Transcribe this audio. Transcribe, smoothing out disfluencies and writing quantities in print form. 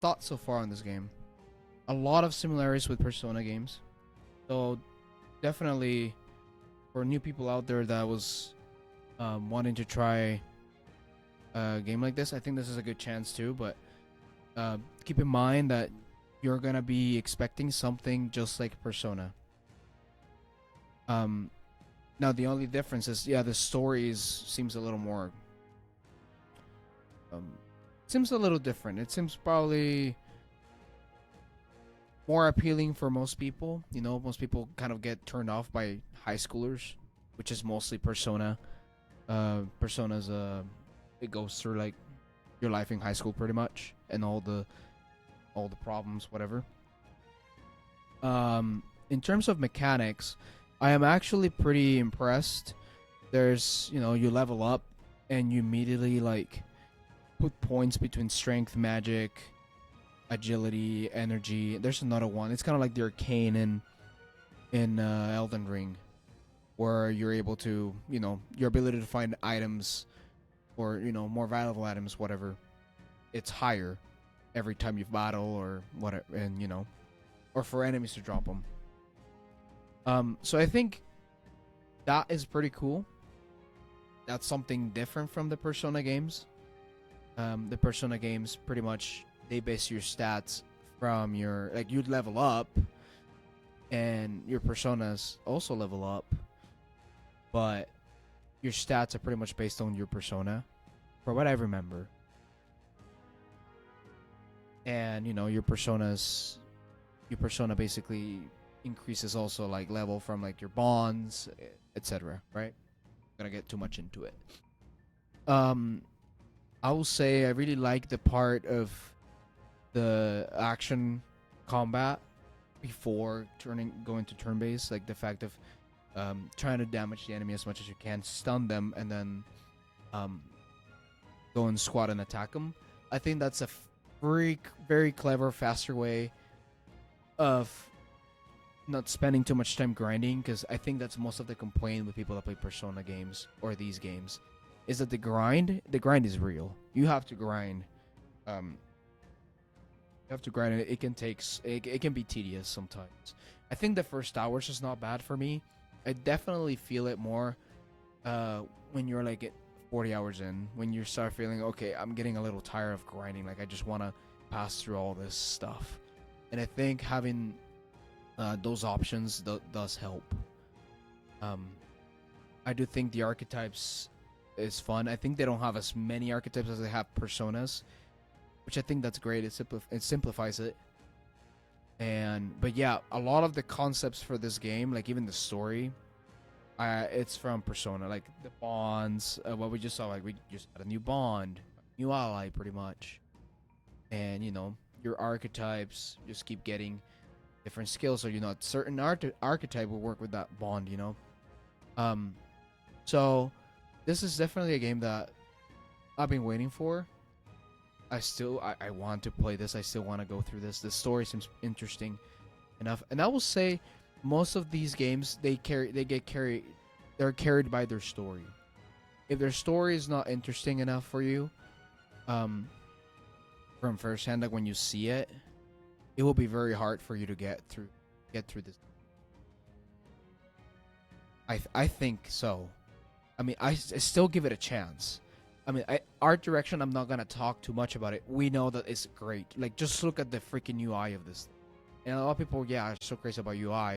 thoughts so far on this game. A lot of similarities with Persona games. So definitely for new people out there that was wanting to try a game like this, I think this is a good chance too. But keep in mind that you're gonna be expecting something just like Persona. Um, Now the only difference is, yeah, the stories seems a little more um seems a little different. It seems probably more appealing for most people. You know, most people kind of get turned off by high schoolers, which is mostly Persona. Persona's it goes through like your life in high school pretty much, and all the problems, whatever. In terms of mechanics, I am actually pretty impressed. There's, you level up, and you immediately like put points between strength, magic, agility, energy. There's another one. It's kind of like the arcane in Elden Ring, where you're able to, your ability to find items or more valuable items, whatever. It's higher every time you battle or whatever, and or for enemies to drop them. So I think that is pretty cool. That's something different from the Persona games. The Persona games pretty much they base your stats from your like you'd level up, and your personas also level up, but your stats are pretty much based on your persona, for what I remember. And your persona basically increases also like level from like your bonds, etc. Right? I'm gonna get too much into it. Um, I will say I really like the part of the action combat before turning going to turn based, like the fact of trying to damage the enemy as much as you can, stun them, and then um, go and squat and attack them. I think that's a very clever, faster way of not spending too much time grinding, because I think that's most of the complaint with people that play Persona games or these games is that the grind is real. You have to grind. You have to grind it. It can it can be tedious sometimes. I think the first hours is not bad for me. I definitely feel it more when you're like at 40 hours in, when you start feeling okay, I'm getting a little tired of grinding. Like I just want to pass through all this stuff, and I think having those options does help. Um, I do think the archetypes is fun. I think they don't have as many archetypes as they have personas, which I think that's great. It simplifies it. And but yeah, a lot of the concepts for this game, like even the story, it's from Persona. Like the bonds, what we just saw, like we just had a new bond, new ally, pretty much. And your archetypes just keep getting different skills, so certain archetype will work with that bond. Um, so this is definitely a game that I've been waiting for. I want to play this. I still want to go through this. The story seems interesting enough, and I will say most of these games they're carried by their story. If their story is not interesting enough for you, um, from first hand, like when you see it, it will be very hard for you to get through this. I think so. I mean, I still give it a chance. I mean, art direction. I'm not gonna talk too much about it. We know that it's great. Like, just look at the freaking UI of this. And a lot of people, yeah, are so crazy about UI.